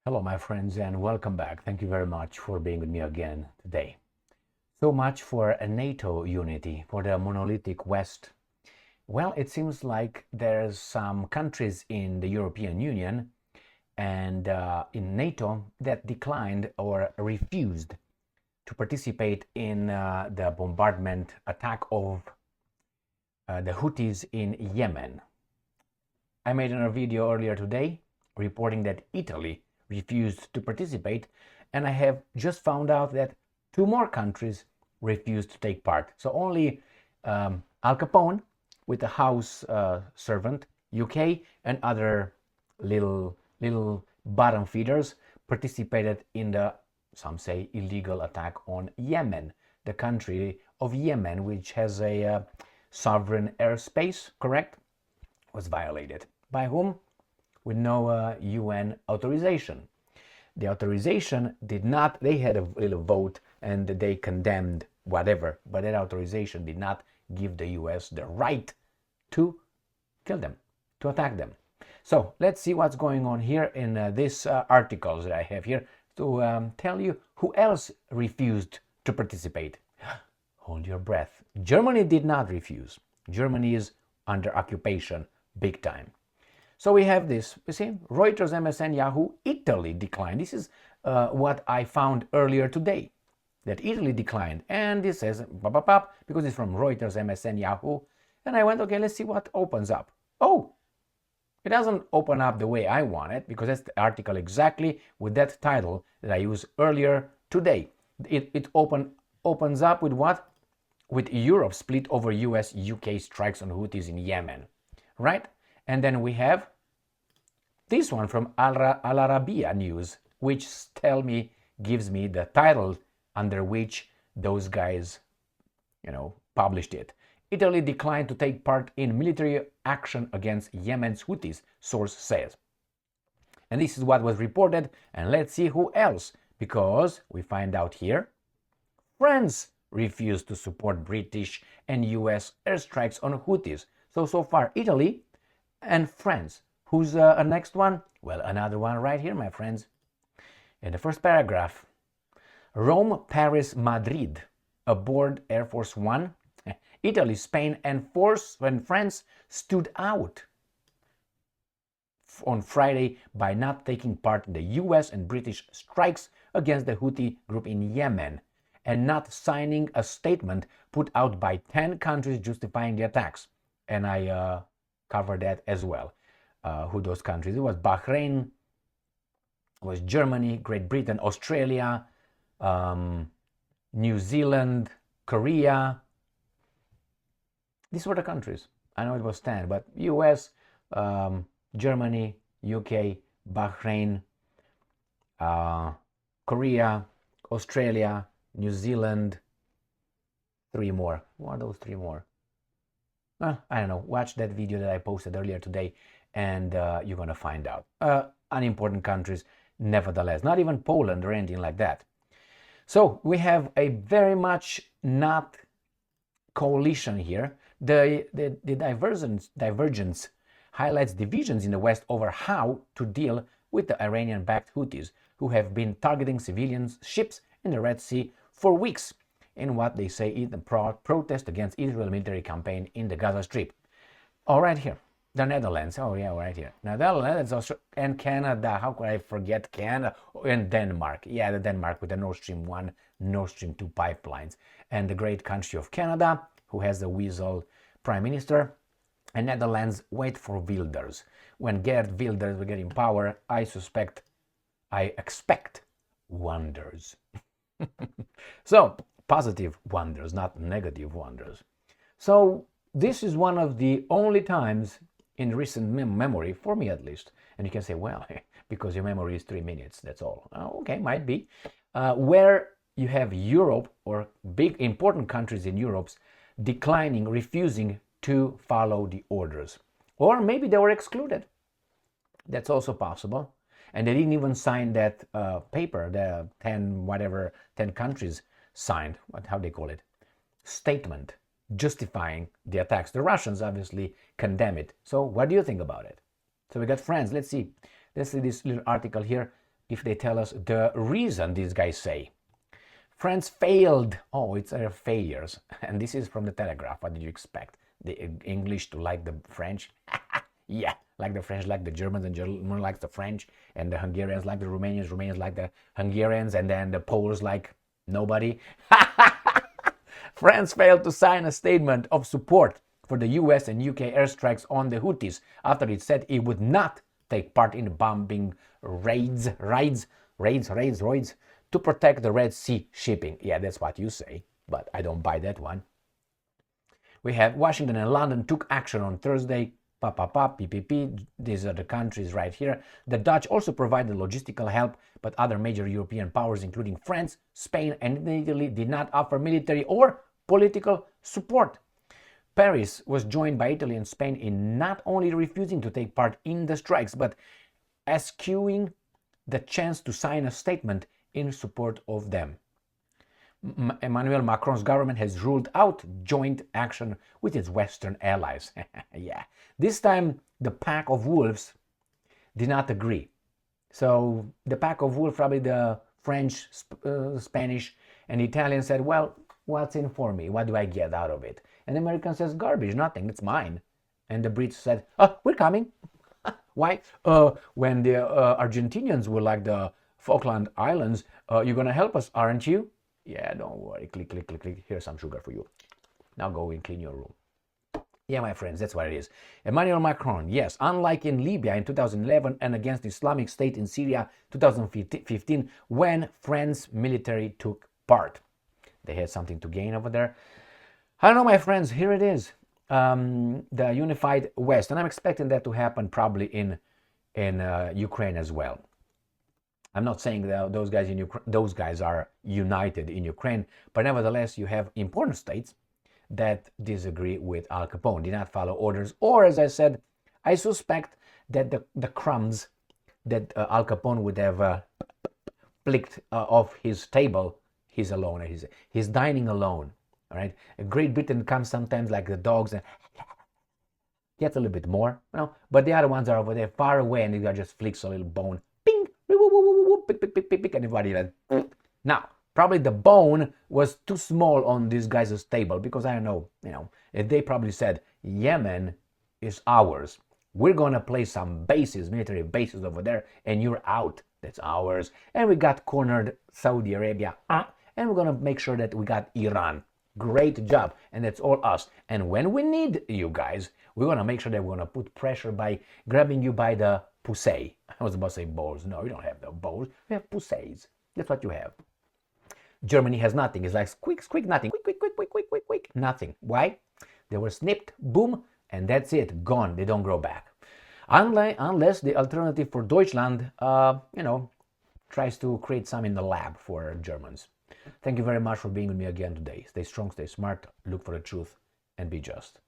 Hello, my friends, and welcome back. Thank you very much for being with me again today. So much for a NATO unity, for the monolithic West. Well, it seems like there's some countries in the European Union and in NATO that declined or refused to participate in the bombardment attack of the Houthis in Yemen. I made a video earlier today reporting that Italy refused to participate, and I have just found out that two more countries refused to take part. So only Al Capone with the house servant, UK, and other little bottom feeders participated in the, some say, illegal attack on Yemen, the country of Yemen, which has a sovereign airspace, correct? Was violated. By whom? With no UN authorization. The authorization did not, they had a little vote and they condemned whatever, but that authorization did not give the US the right to kill them, to attack them. So let's see what's going on here in these articles that I have here to tell you who else refused to participate. Hold your breath. Germany did not refuse. Germany is under occupation big time. So we have this, you see, Reuters, MSN, Yahoo, Italy declined. This is what I found earlier today, that Italy declined. And this says, because it's from Reuters, MSN, Yahoo. And I went, okay, let's see what opens up. Oh, it doesn't open up the way I want it, because that's the article exactly with that title that I used earlier today. It opens up with what? With Europe split over US-UK strikes on Houthis in Yemen, right? And then we have this one from Al Arabiya News, which gives me the title under which those guys, published it. Italy declined to take part in military action against Yemen's Houthis, source says. And this is what was reported, and let's see who else, because we find out here, France refused to support British and US airstrikes on Houthis. So far, Italy and France. Who's a next one? Well, another one right here, my friends. In the first paragraph, Rome, Paris, Madrid aboard Air Force One. Italy, Spain, and France stood out on Friday by not taking part in the US and British strikes against the Houthi group in Yemen and not signing a statement put out by 10 countries justifying the attacks. And I covered that as well. Who those countries? It was Bahrain, it was Germany, Great Britain, Australia, New Zealand, Korea. These were the countries. I know it was 10, but US, Germany, UK, Bahrain, Korea, Australia, New Zealand, three more. What are those three more? I don't know. Watch that video that I posted earlier today and you're going to find out. Unimportant countries, nevertheless. Not even Poland or anything like that. So we have a very much not coalition here. The divergence highlights divisions in the West over how to deal with the Iranian-backed Houthis, who have been targeting civilian ships in the Red Sea for weeks in what they say is the protest against Israel's military campaign in the Gaza Strip. All right here, the Netherlands. Oh yeah, right here. Netherlands also, and Canada. How could I forget Canada? And Denmark. Yeah, the Denmark with the Nord Stream 1, Nord Stream 2 pipelines. And the great country of Canada, who has the weasel prime minister. And Netherlands, wait for Wilders. When Geert Wilders will get in power, I expect wonders. So, positive wonders, not negative wonders. So this is one of the only times in recent memory, for me at least, and you can say, well, because your memory is 3 minutes, that's all. Okay, might be. Where you have Europe or big important countries in Europe declining, refusing to follow the orders. Or maybe they were excluded. That's also possible. And they didn't even sign that paper, the 10 countries signed, how they call it, statement justifying the attacks. The Russians obviously condemn it. So what do you think about it? So we got France. Let's see this little article here. if they tell us the reason these guys say. France failed. Oh, it's failures. And this is from the Telegraph. What did you expect? The English to like the French? Yeah, like the French like the Germans, and Germans like the French, and the Hungarians like the Romanians, Romanians like the Hungarians, and then the Poles like nobody. France failed to sign a statement of support for the US and UK airstrikes on the Houthis after it said it would not take part in bombing raids to protect the Red Sea shipping. Yeah, that's what you say, but I don't buy that one. We have Washington and London took action on Thursday. PPP, these are the countries right here. The Dutch also provided logistical help, but other major European powers, including France, Spain, and Italy, did not offer military or political support. Paris was joined by Italy and Spain in not only refusing to take part in the strikes, but eschewing the chance to sign a statement in support of them. Emmanuel Macron's government has ruled out joint action with its Western allies. Yeah, this time the pack of wolves did not agree. So the pack of wolves, probably the French, Spanish, and Italian said, well, what's in for me? What do I get out of it? And the American says, garbage, nothing, it's mine. And the Brits said, oh, we're coming. Why? When the Argentinians were like the Falkland Islands, you're going to help us, aren't you? Yeah, don't worry. Click, click, click, click. Here's some sugar for you. Now go and clean your room. Yeah, my friends, that's what it is. Emmanuel Macron, yes, unlike in Libya in 2011 and against the Islamic State in Syria 2015, when France military took part. They had something to gain over there. I don't know, my friends, here it is. The unified West. And I'm expecting that to happen probably in Ukraine as well. I'm not saying that those guys are united in Ukraine, but nevertheless, you have important states that disagree with Al Capone, did not follow orders, or as I said, I suspect that the crumbs that Al Capone would have picked off his table, he's alone, he's dining alone. All right, Great Britain comes sometimes like the dogs and gets a little bit more, you know, but the other ones are over there far away, and they just flicks a little bone, ping, pick, and everybody like. Now, probably the bone was too small on this guy's table, because I don't know, you know, they probably said Yemen is ours. We're gonna place some bases, military bases over there, and you're out. That's ours. And we got cornered Saudi Arabia, and we're gonna make sure that we got Iran. Great job, and that's all us. And when we need you guys, we're gonna make sure that we're gonna put pressure by grabbing you by the pussy. I was about to say balls. No, you don't have the balls. We have pussies. That's what you have. Germany has nothing. It's like squeak, squeak, nothing. Quick, nothing. Why? They were snipped, boom, and that's it. Gone. They don't grow back. Unless the alternative for Deutschland, you know, tries to create some in the lab for Germans. Thank you very much for being with me again today. Stay strong, stay smart, look for the truth, and be just.